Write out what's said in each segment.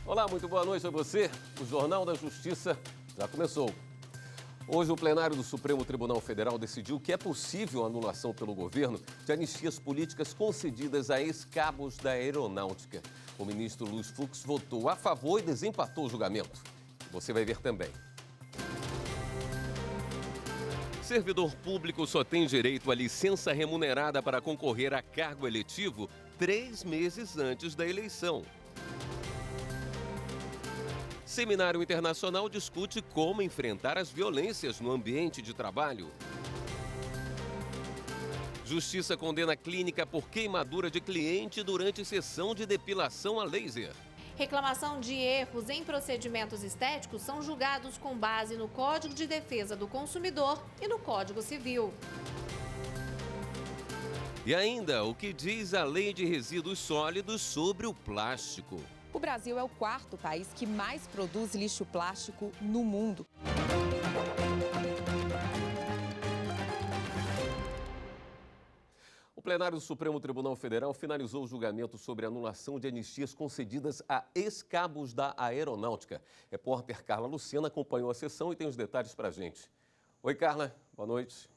Olá, muito boa noite a você. O Jornal da Justiça já começou. Hoje, o plenário do Supremo Tribunal Federal decidiu que é possível a anulação pelo governo de anistias políticas concedidas a ex-cabos da Aeronáutica. O ministro Luiz Fux votou a favor e desempatou o julgamento. Você vai ver também. Servidor público só tem direito à licença remunerada para concorrer a cargo eletivo 3 meses antes da eleição. Seminário Internacional discute como enfrentar as violências no ambiente de trabalho. Justiça condena clínica por queimadura de cliente durante sessão de depilação a laser. Reclamação de erros em procedimentos estéticos são julgados com base no Código de Defesa do Consumidor e no Código Civil. E ainda, o que diz a Lei de Resíduos Sólidos sobre o plástico. O Brasil é o 4º país que mais produz lixo plástico no mundo. O plenário do Supremo Tribunal Federal finalizou o julgamento sobre a anulação de anistias concedidas a ex-cabos da Aeronáutica. Repórter Carla Lucena acompanhou a sessão e tem os detalhes para a gente. Oi, Carla. Boa noite.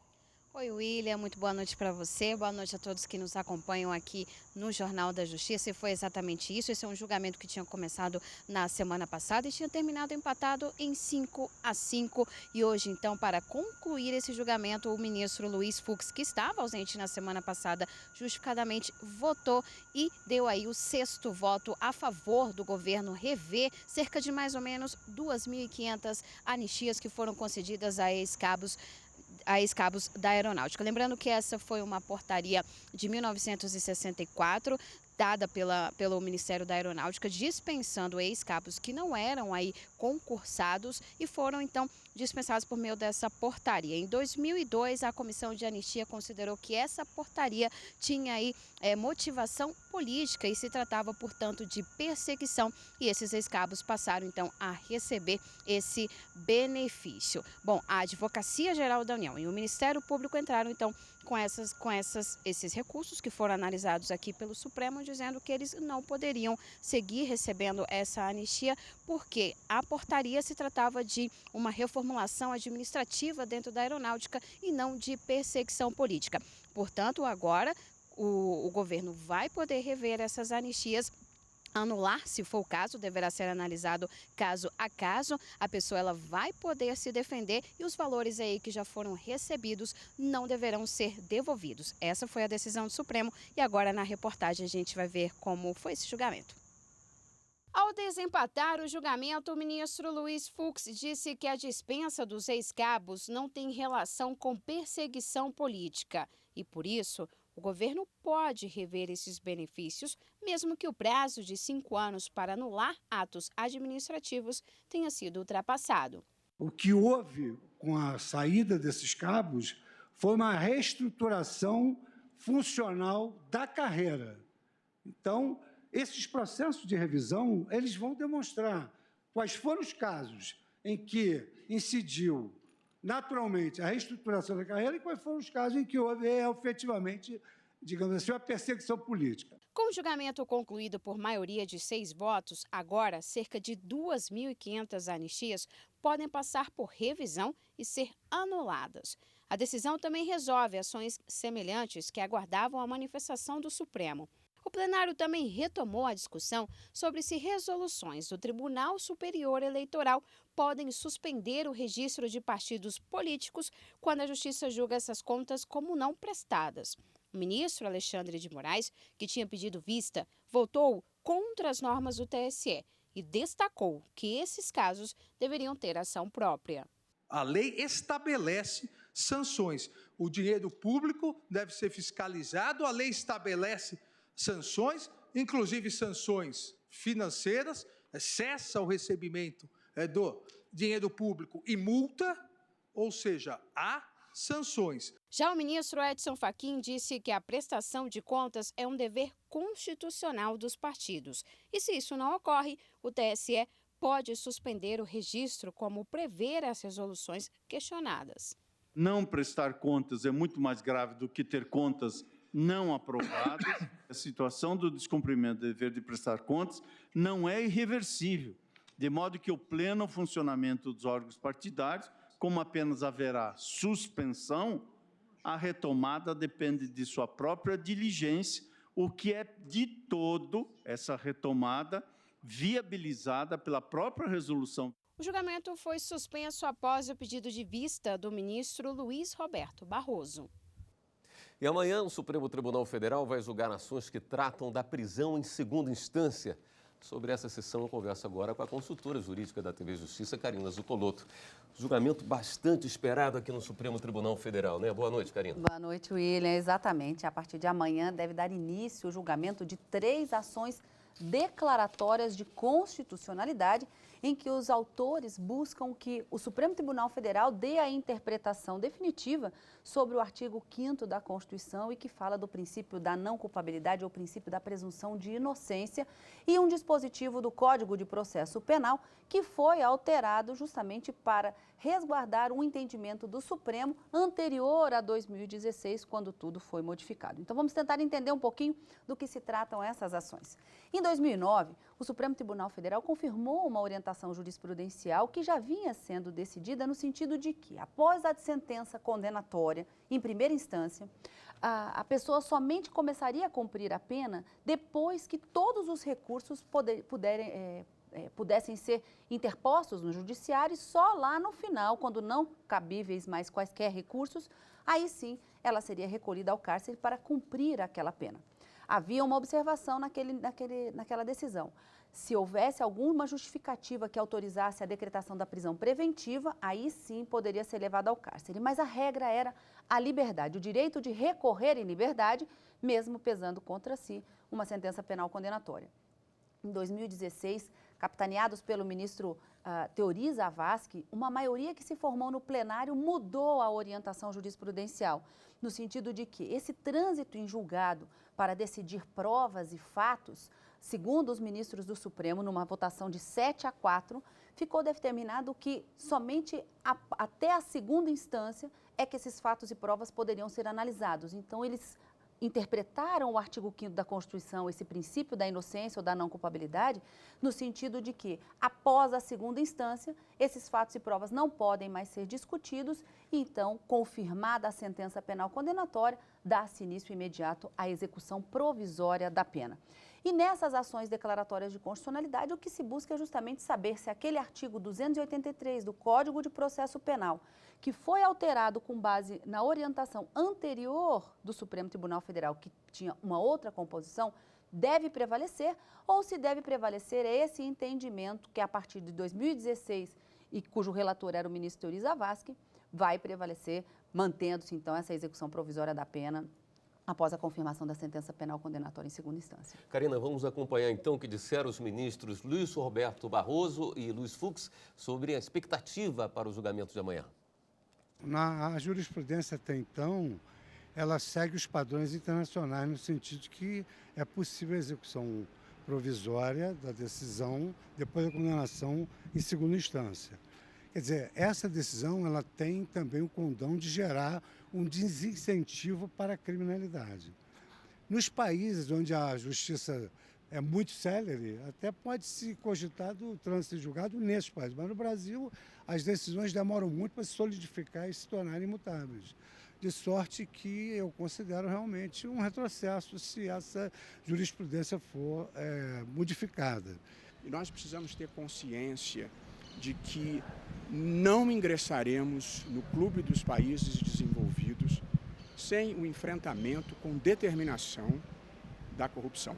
Oi, William, muito boa noite para você, boa noite a todos que nos acompanham aqui no Jornal da Justiça. E foi exatamente isso, esse é um julgamento que tinha começado na semana passada e tinha terminado empatado em 5-5. E hoje, então, para concluir esse julgamento, o ministro Luiz Fux, que estava ausente na semana passada, justificadamente votou e deu aí o 6º voto a favor do governo rever cerca de mais ou menos 2.500 anistias que foram concedidas a ex-cabos da Aeronáutica. Lembrando que essa foi uma portaria de 1964, dada pelo Ministério da Aeronáutica, dispensando ex-cabos que não eram aí concursados e foram então dispensados por meio dessa portaria. Em 2002, a Comissão de Anistia considerou que essa portaria tinha aí motivação política e se tratava, portanto, de perseguição, e esses ex-cabos passaram então a receber esse benefício. Bom, a Advocacia Geral da União e o Ministério Público entraram então com esses recursos que foram analisados aqui pelo Supremo, dizendo que eles não poderiam seguir recebendo essa anistia, porque a portaria se tratava de uma reformulação administrativa dentro da aeronáutica e não de perseguição política. Portanto, agora o governo vai poder rever essas anistias, anular, se for o caso, deverá ser analisado caso a caso. A pessoa ela vai poder se defender e os valores aí que já foram recebidos não deverão ser devolvidos. Essa foi a decisão do Supremo e agora na reportagem a gente vai ver como foi esse julgamento. Ao desempatar o julgamento, o ministro Luiz Fux disse que a dispensa dos ex-cabos não tem relação com perseguição política e, por isso, o governo pode rever esses benefícios, mesmo que o prazo de 5 anos para anular atos administrativos tenha sido ultrapassado. O que houve com a saída desses cabos foi uma reestruturação funcional da carreira. Então, esses processos de revisão, eles vão demonstrar quais foram os casos em que incidiu naturalmente a reestruturação da carreira e quais foram os casos em que houve efetivamente, digamos assim, uma perseguição política. Com o julgamento concluído por maioria de 6 votos, agora cerca de 2.500 anistias podem passar por revisão e ser anuladas. A decisão também resolve ações semelhantes que aguardavam a manifestação do Supremo. O plenário também retomou a discussão sobre se resoluções do Tribunal Superior Eleitoral podem suspender o registro de partidos políticos quando a Justiça julga essas contas como não prestadas. O ministro Alexandre de Moraes, que tinha pedido vista, votou contra as normas do TSE e destacou que esses casos deveriam ter ação própria. A lei estabelece sanções. O dinheiro público deve ser fiscalizado, a lei estabelece sanções, inclusive sanções financeiras, cessa o recebimento do dinheiro público e multa, ou seja, há sanções. Já o ministro Edson Fachin disse que a prestação de contas é um dever constitucional dos partidos. E se isso não ocorre, o TSE pode suspender o registro, como prever as resoluções questionadas. Não prestar contas é muito mais grave do que ter contas não aprovadas. A situação do descumprimento do dever de prestar contas não é irreversível, de modo que o pleno funcionamento dos órgãos partidários, como apenas haverá suspensão, a retomada depende de sua própria diligência, o que é de todo essa retomada viabilizada pela própria resolução. O julgamento foi suspenso após o pedido de vista do ministro Luiz Roberto Barroso. E amanhã o Supremo Tribunal Federal vai julgar ações que tratam da prisão em segunda instância. Sobre essa sessão eu converso agora com a consultora jurídica da TV Justiça, Karina Zucolotto. Julgamento bastante esperado aqui no Supremo Tribunal Federal, né? Boa noite, Karina. Boa noite, William. Exatamente. A partir de amanhã deve dar início o julgamento de 3 ações declaratórias de constitucionalidade em que os autores buscam que o Supremo Tribunal Federal dê a interpretação definitiva sobre o artigo 5º da Constituição e que fala do princípio da não culpabilidade ou princípio da presunção de inocência e um dispositivo do Código de Processo Penal que foi alterado justamente para resguardar um entendimento do Supremo anterior a 2016, quando tudo foi modificado. Então vamos tentar entender um pouquinho do que se tratam essas ações. Em 2009, o Supremo Tribunal Federal confirmou uma orientação jurisprudencial que já vinha sendo decidida no sentido de que, após a sentença condenatória em primeira instância, a pessoa somente começaria a cumprir a pena depois que todos os recursos pudessem ser interpostos no judiciário e só lá no final, quando não cabíveis mais quaisquer recursos, aí sim ela seria recolhida ao cárcere para cumprir aquela pena. Havia uma observação naquela decisão. Se houvesse alguma justificativa que autorizasse a decretação da prisão preventiva, aí sim poderia ser levado ao cárcere. Mas a regra era a liberdade, o direito de recorrer em liberdade, mesmo pesando contra si uma sentença penal condenatória. Em 2016, capitaneados pelo ministro Teori Zavascki, uma maioria que se formou no plenário mudou a orientação jurisprudencial, no sentido de que esse trânsito em julgado para decidir provas e fatos, segundo os ministros do Supremo, numa votação de 7-4, ficou determinado que somente até a segunda instância é que esses fatos e provas poderiam ser analisados. Então, eles interpretaram o artigo 5º da Constituição, esse princípio da inocência ou da não culpabilidade, no sentido de que, após a segunda instância, esses fatos e provas não podem mais ser discutidos e, então, confirmada a sentença penal condenatória, dá-se início imediato à execução provisória da pena. E nessas ações declaratórias de constitucionalidade, o que se busca é justamente saber se aquele artigo 283 do Código de Processo Penal, que foi alterado com base na orientação anterior do Supremo Tribunal Federal, que tinha uma outra composição, deve prevalecer, ou se deve prevalecer esse entendimento que, a partir de 2016, e cujo relator era o ministro Teori Zavascki, vai prevalecer, mantendo-se, então, essa execução provisória da pena após a confirmação da sentença penal condenatória em segunda instância. Karina, vamos acompanhar então o que disseram os ministros Luiz Roberto Barroso e Luiz Fux sobre a expectativa para o julgamento de amanhã. A jurisprudência até então, ela segue os padrões internacionais no sentido de que é possível a execução provisória da decisão depois da condenação em segunda instância. Quer dizer, essa decisão ela tem também o condão de gerar um desincentivo para a criminalidade. Nos países onde a justiça é muito célere, até pode se cogitar do trânsito julgado nesses países, mas no Brasil as decisões demoram muito para se solidificar e se tornarem imutáveis. De sorte que eu considero realmente um retrocesso se essa jurisprudência for modificada. E nós precisamos ter consciência de que não ingressaremos no clube dos países desenvolvidos sem o enfrentamento com determinação da corrupção.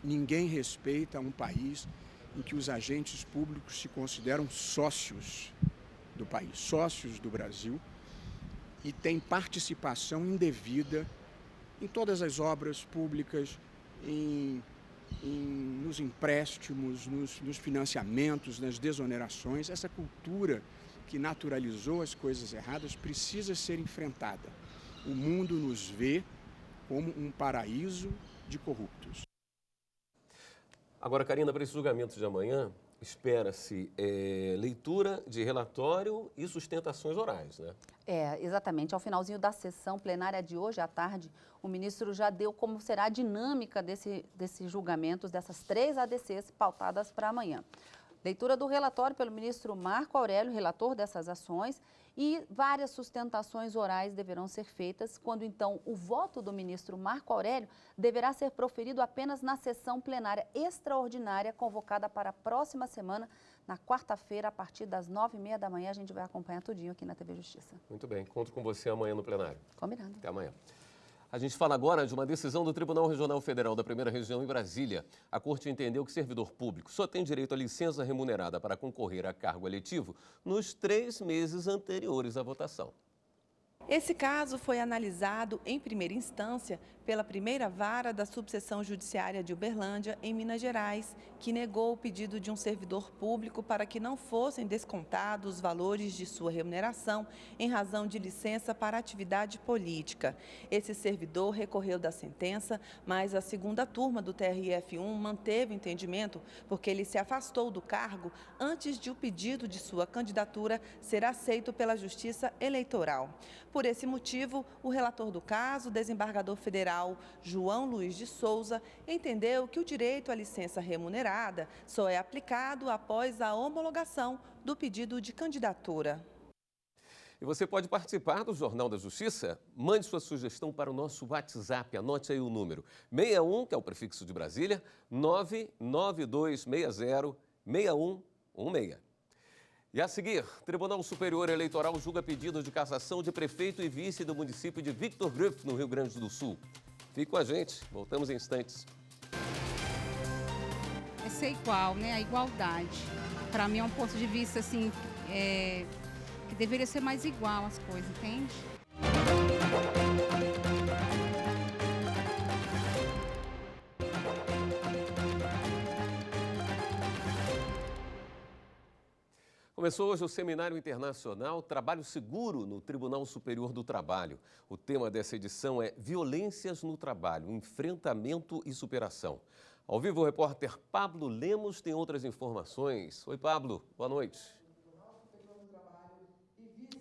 Ninguém respeita um país em que os agentes públicos se consideram sócios do país, sócios do Brasil, e têm participação indevida em todas as obras públicas, nos empréstimos, nos financiamentos, nas desonerações. Essa cultura que naturalizou as coisas erradas precisa ser enfrentada. O mundo nos vê como um paraíso de corruptos. Agora, Karina, para esse julgamento de amanhã, espera-se leitura de relatório e sustentações orais, né? Exatamente. Ao finalzinho da sessão plenária de hoje à tarde, o ministro já deu como será a dinâmica desses julgamentos, dessas 3 ADCs pautadas para amanhã. Leitura do relatório pelo ministro Marco Aurélio, relator dessas ações, e várias sustentações orais deverão ser feitas, quando então o voto do ministro Marco Aurélio deverá ser proferido apenas na sessão plenária extraordinária convocada para a próxima semana, na quarta-feira, a partir das 9h30 da manhã. A gente vai acompanhar tudinho aqui na TV Justiça. Muito bem, conto com você amanhã no plenário. Combinado. Até amanhã. A gente fala agora de uma decisão do Tribunal Regional Federal da Primeira Região em Brasília. A Corte entendeu que servidor público só tem direito à licença remunerada para concorrer a cargo eletivo nos 3 meses anteriores à votação. Esse caso foi analisado em primeira instância pela primeira vara da subseção judiciária de Uberlândia, em Minas Gerais, que negou o pedido de um servidor público para que não fossem descontados os valores de sua remuneração em razão de licença para atividade política. Esse servidor recorreu da sentença, mas a segunda turma do TRF1 manteve o entendimento porque ele se afastou do cargo antes de o pedido de sua candidatura ser aceito pela Justiça Eleitoral. Por esse motivo, o relator do caso, o desembargador federal João Luiz de Souza, entendeu que o direito à licença remunerada só é aplicado após a homologação do pedido de candidatura. E você pode participar do Jornal da Justiça? Mande sua sugestão para o nosso WhatsApp, anote aí o número 61, que é o prefixo de Brasília, 992606116. E a seguir, Tribunal Superior Eleitoral julga pedido de cassação de prefeito e vice do município de Victor Gruff, no Rio Grande do Sul. Fique com a gente, voltamos em instantes. É ser igual, né? A igualdade. Para mim é um ponto de vista, assim, que deveria ser mais igual as coisas, entende? Começou hoje o Seminário Internacional Trabalho Seguro no Tribunal Superior do Trabalho. O tema dessa edição é Violências no Trabalho, Enfrentamento e Superação. Ao vivo, o repórter Pablo Lemos tem outras informações. Oi, Pablo, boa noite.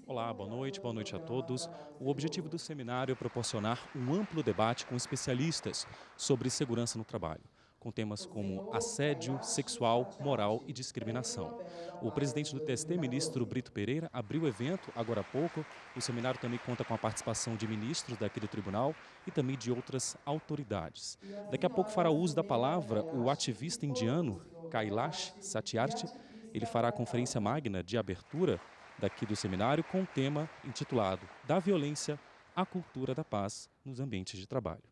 Olá, boa noite a todos. O objetivo do seminário é proporcionar um amplo debate com especialistas sobre segurança no trabalho, com temas como assédio sexual, moral e discriminação. O presidente do TST, ministro Brito Pereira, abriu o evento agora há pouco. O seminário também conta com a participação de ministros daqui do tribunal e também de outras autoridades. Daqui a pouco fará uso da palavra o ativista indiano Kailash Satyarthi. Ele fará a conferência magna de abertura daqui do seminário com o tema intitulado Da Violência à Cultura da Paz nos Ambientes de Trabalho.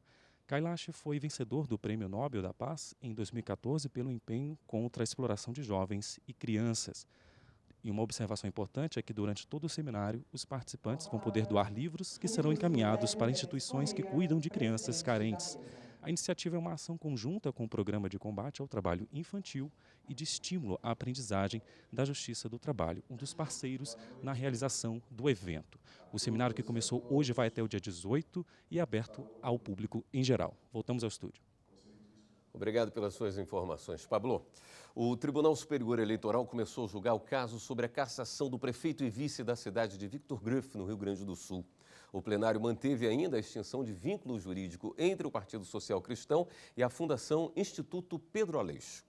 Kailash foi vencedor do Prêmio Nobel da Paz em 2014 pelo empenho contra a exploração de jovens e crianças. E uma observação importante é que durante todo o seminário, os participantes vão poder doar livros que serão encaminhados para instituições que cuidam de crianças carentes. A iniciativa é uma ação conjunta com o Programa de Combate ao Trabalho Infantil e de Estímulo à Aprendizagem da Justiça do Trabalho, um dos parceiros na realização do evento. O seminário, que começou hoje, vai até o dia 18 e é aberto ao público em geral. Voltamos ao estúdio. Obrigado pelas suas informações, Pablo. O Tribunal Superior Eleitoral começou a julgar o caso sobre a cassação do prefeito e vice da cidade de Victor Gruff, no Rio Grande do Sul. O plenário manteve ainda a extinção de vínculo jurídico entre o Partido Social Cristão e a Fundação Instituto Pedro Aleixo.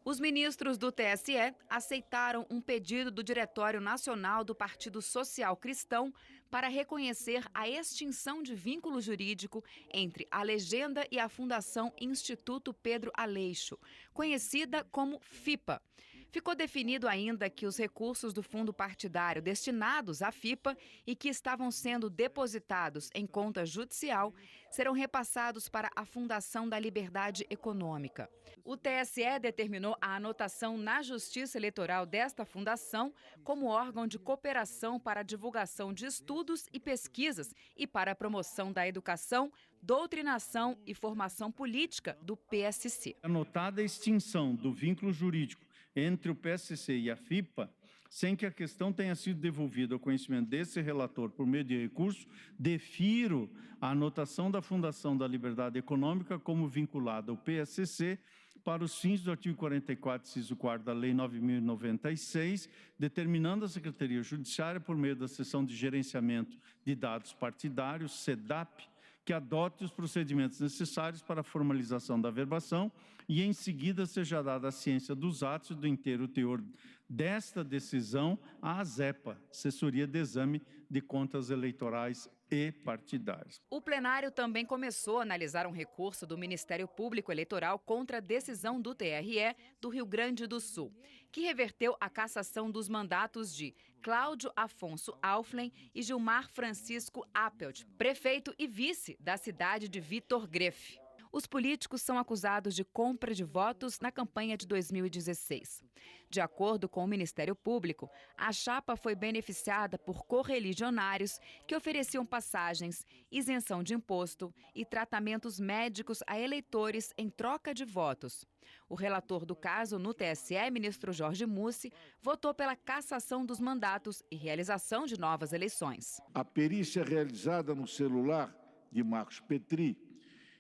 Os ministros do TSE aceitaram um pedido do Diretório Nacional do Partido Social Cristão para reconhecer a extinção de vínculo jurídico entre a legenda e a Fundação Instituto Pedro Aleixo, conhecida como FIPA. Ficou definido ainda que os recursos do fundo partidário destinados à FIPA e que estavam sendo depositados em conta judicial serão repassados para a Fundação da Liberdade Econômica. O TSE determinou a anotação na Justiça Eleitoral desta fundação como órgão de cooperação para a divulgação de estudos e pesquisas e para a promoção da educação, doutrinação e formação política do PSC. Anotada a extinção do vínculo jurídico entre o PSC e a FIPA, sem que a questão tenha sido devolvida ao conhecimento desse relator por meio de recurso, defiro a anotação da Fundação da Liberdade Econômica como vinculada ao PSC para os fins do artigo 44, inciso 4 da Lei 9.096, determinando a Secretaria Judiciária, por meio da Seção de Gerenciamento de Dados Partidários, SEDAP, que adote os procedimentos necessários para a formalização da averbação e, em seguida, seja dada a ciência dos atos e do inteiro teor desta decisão à ASEPA, Assessoria de Exame de Contas Eleitorais e Partidárias. O plenário também começou a analisar um recurso do Ministério Público Eleitoral contra a decisão do TRE do Rio Grande do Sul, que reverteu a cassação dos mandatos de Cláudio Afonso Auflen e Gilmar Francisco Appelt, prefeito e vice da cidade de Vitor Greff. Os políticos são acusados de compra de votos na campanha de 2016. De acordo com o Ministério Público, a chapa foi beneficiada por correligionários que ofereciam passagens, isenção de imposto e tratamentos médicos a eleitores em troca de votos. O relator do caso no TSE, ministro Jorge Mussi, votou pela cassação dos mandatos e realização de novas eleições. A perícia realizada no celular de Marcos Petri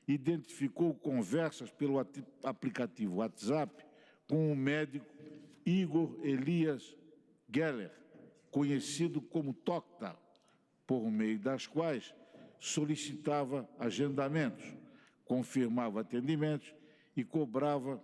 identificou conversas pelo aplicativo WhatsApp com o médico Igor Elias Geller, conhecido como Tocta, por meio das quais solicitava agendamentos, confirmava atendimentos e cobrava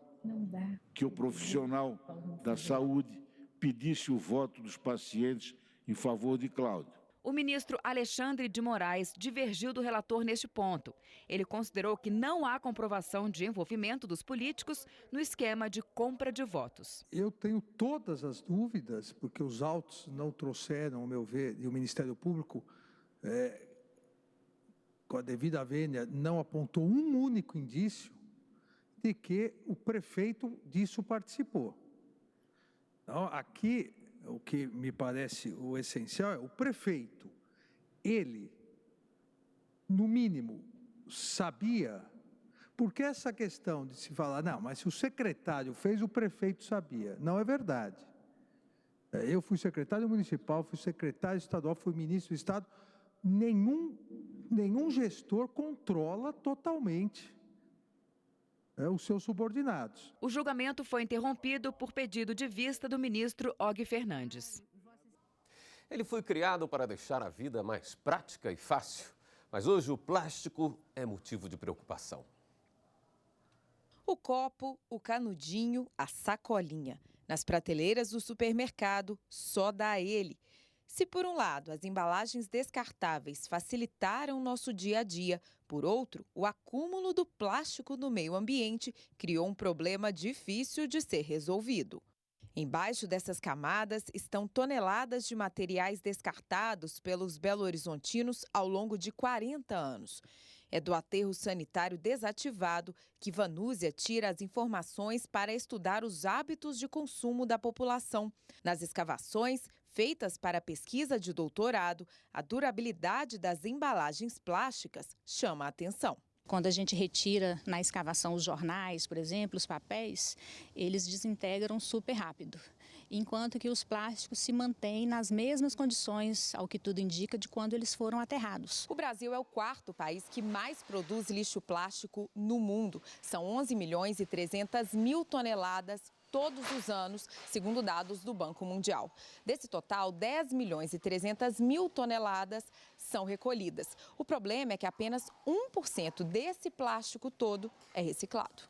que o profissional da saúde pedisse o voto dos pacientes em favor de Cláudio. O ministro Alexandre de Moraes divergiu do relator neste ponto. Ele considerou que não há comprovação de envolvimento dos políticos no esquema de compra de votos. Eu tenho todas as dúvidas, porque os autos não trouxeram, ao meu ver, e o Ministério Público, com a devida vênia, não apontou um único indício de que o prefeito disso participou. Então, aqui, o que me parece o essencial é o prefeito. Ele, no mínimo, sabia, porque essa questão de se falar, não, mas se o secretário fez, o prefeito sabia. Não é verdade. Eu fui secretário municipal, fui secretário estadual, fui ministro do Estado. Nenhum gestor controla totalmente os seus subordinados. O julgamento foi interrompido por pedido de vista do ministro Og Fernandes. Ele foi criado para deixar a vida mais prática e fácil, mas hoje o plástico é motivo de preocupação. O copo, o canudinho, a sacolinha. Nas prateleiras do supermercado, só dá a ele. Se, por um lado, as embalagens descartáveis facilitaram nosso dia a dia, por outro, o acúmulo do plástico no meio ambiente criou um problema difícil de ser resolvido. Embaixo dessas camadas estão toneladas de materiais descartados pelos belo-horizontinos ao longo de 40 anos. É do aterro sanitário desativado que Vanúzia tira as informações para estudar os hábitos de consumo da população. Nas escavações feitas para a pesquisa de doutorado, a durabilidade das embalagens plásticas chama a atenção. Quando a gente retira na escavação os jornais, por exemplo, os papéis, eles desintegram super rápido, enquanto que os plásticos se mantêm nas mesmas condições, ao que tudo indica, de quando eles foram aterrados. O Brasil é o quarto país que mais produz lixo plástico no mundo. São 11.300.000 toneladas todos os anos, segundo dados do Banco Mundial. Desse total, 10.300.000 toneladas são recolhidas. O problema é que apenas 1% desse plástico todo é reciclado.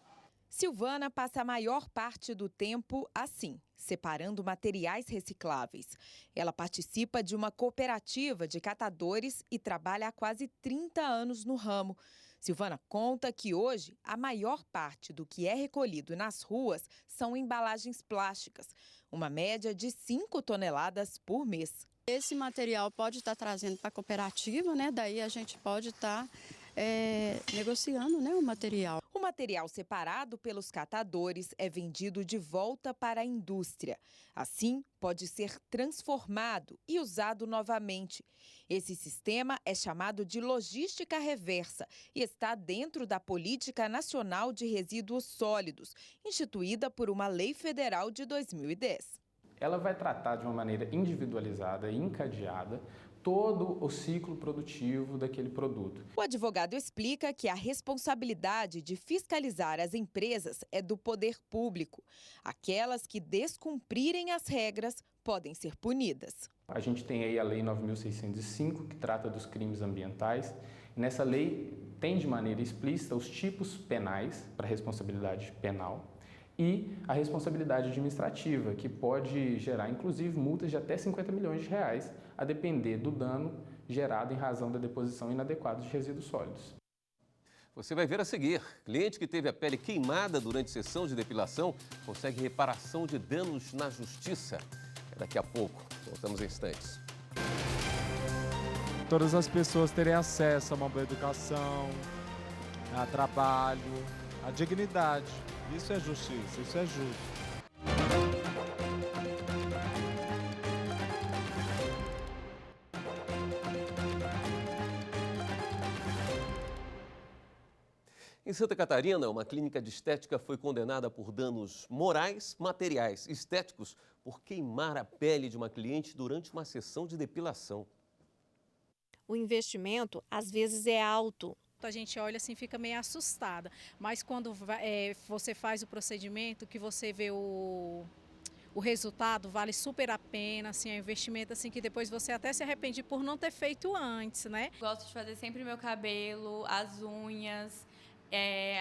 Silvana passa a maior parte do tempo assim, separando materiais recicláveis. Ela participa de uma cooperativa de catadores e trabalha há quase 30 anos no ramo. Silvana conta que hoje a maior parte do que é recolhido nas ruas são embalagens plásticas, uma média de 5 toneladas por mês. Esse material pode estar trazendo para a cooperativa, né? Daí a gente pode estar negociando, né, o material. O material separado pelos catadores é vendido de volta para a indústria. Assim, pode ser transformado e usado novamente. Esse sistema é chamado de logística reversa e está dentro da Política Nacional de Resíduos Sólidos, instituída por uma lei federal de 2010. Ela vai tratar de uma maneira individualizada e encadeada todo o ciclo produtivo daquele produto. O advogado explica que a responsabilidade de fiscalizar as empresas é do poder público. Aquelas que descumprirem as regras podem ser punidas. A gente tem aí a Lei 9.605, que trata dos crimes ambientais. Nessa lei tem de maneira explícita os tipos penais para responsabilidade penal e a responsabilidade administrativa, que pode gerar inclusive multas de até 50 milhões de reais, a depender do dano gerado em razão da deposição inadequada de resíduos sólidos. Você vai ver a seguir. Cliente que teve a pele queimada durante sessão de depilação consegue reparação de danos na justiça. É daqui a pouco. Voltamos em instantes. Todas as pessoas terem acesso a uma boa educação, a trabalho, a dignidade. Isso é justiça, isso é justo. Em Santa Catarina, uma clínica de estética foi condenada por danos morais, materiais e estéticos por queimar a pele de uma cliente durante uma sessão de depilação. O investimento, às vezes, é alto. A gente olha assim, fica meio assustada, mas quando você faz o procedimento, que você vê o resultado, vale super a pena, assim, é um investimento assim, que depois você até se arrepende por não ter feito antes, né? Gosto de fazer sempre meu cabelo, as unhas.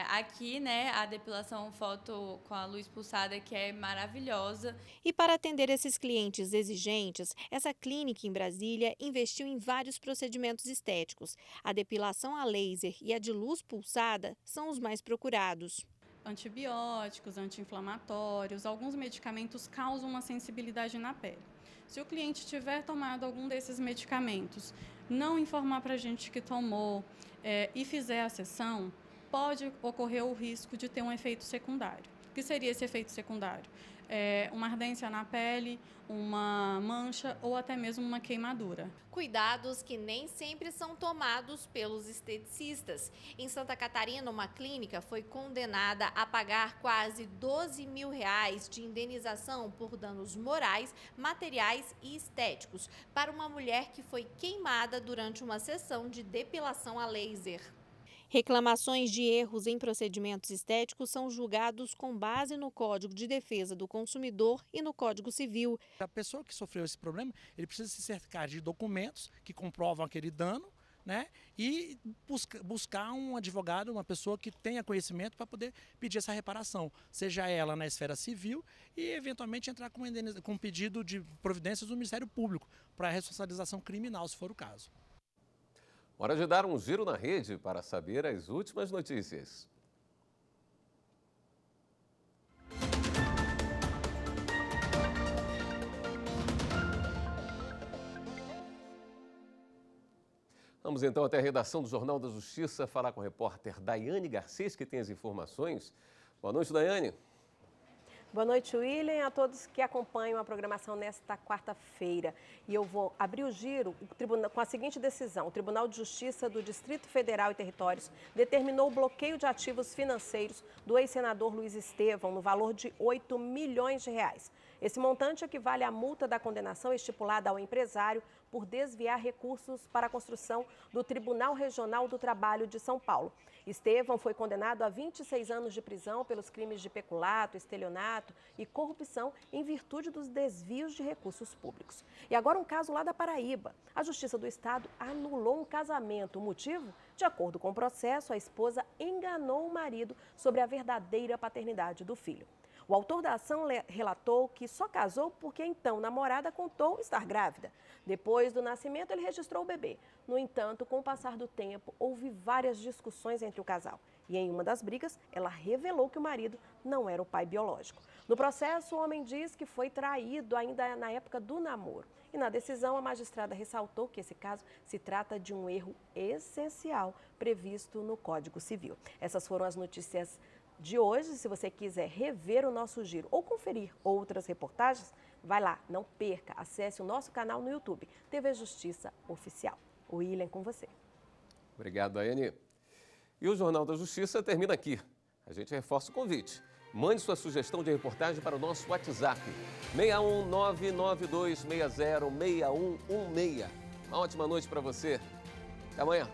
Aqui, né, a depilação foto com a luz pulsada, que é maravilhosa. E para atender esses clientes exigentes, essa clínica em Brasília investiu em vários procedimentos estéticos. A depilação a laser e a de luz pulsada são os mais procurados. Antibióticos, anti-inflamatórios, alguns medicamentos causam uma sensibilidade na pele. Se o cliente tiver tomado algum desses medicamentos, não informar para a gente que tomou e fizer a sessão, pode ocorrer o risco de ter um efeito secundário. O que seria esse efeito secundário? Uma ardência na pele, uma mancha ou até mesmo uma queimadura. Cuidados que nem sempre são tomados pelos esteticistas. Em Santa Catarina, uma clínica foi condenada a pagar quase 12 mil reais de indenização por danos morais, materiais e estéticos para uma mulher que foi queimada durante uma sessão de depilação a laser. Reclamações de erros em procedimentos estéticos são julgados com base no Código de Defesa do Consumidor e no Código Civil. A pessoa que sofreu esse problema, ele precisa se certificar de documentos que comprovam aquele dano, né? E buscar um advogado, uma pessoa que tenha conhecimento para poder pedir essa reparação, seja ela na esfera civil e eventualmente entrar com um pedido de providências do Ministério Público para responsabilização criminal, se for o caso. Hora de dar um giro na rede para saber as últimas notícias. Vamos então até a redação do Jornal da Justiça falar com a repórter Daiane Garcês, que tem as informações. Boa noite, Daiane. Boa noite, William, e a todos que acompanham a programação nesta quarta-feira. E eu vou abrir o giro com a seguinte decisão. O Tribunal de Justiça do Distrito Federal e Territórios determinou o bloqueio de ativos financeiros do ex-senador Luiz Estevão no valor de 8 milhões de reais. Esse montante equivale à multa da condenação estipulada ao empresário por desviar recursos para a construção do Tribunal Regional do Trabalho de São Paulo. Estevão foi condenado a 26 anos de prisão pelos crimes de peculato, estelionato e corrupção em virtude dos desvios de recursos públicos. E agora um caso lá da Paraíba. A Justiça do Estado anulou um casamento. O motivo? De acordo com o processo, a esposa enganou o marido sobre a verdadeira paternidade do filho. O autor da ação relatou que só casou porque a então namorada contou estar grávida. Depois do nascimento, ele registrou o bebê. No entanto, com o passar do tempo, houve várias discussões entre o casal. E em uma das brigas, ela revelou que o marido não era o pai biológico. No processo, o homem diz que foi traído ainda na época do namoro. E na decisão, a magistrada ressaltou que esse caso se trata de um erro essencial previsto no Código Civil. Essas foram as notícias de hoje. Se você quiser rever o nosso giro ou conferir outras reportagens, vai lá, não perca, acesse o nosso canal no YouTube, TV Justiça Oficial. O William, com você. Obrigado, Daiane. E o Jornal da Justiça termina aqui. A gente reforça o convite. Mande sua sugestão de reportagem para o nosso WhatsApp, 61992606116. Uma ótima noite para você. Até amanhã.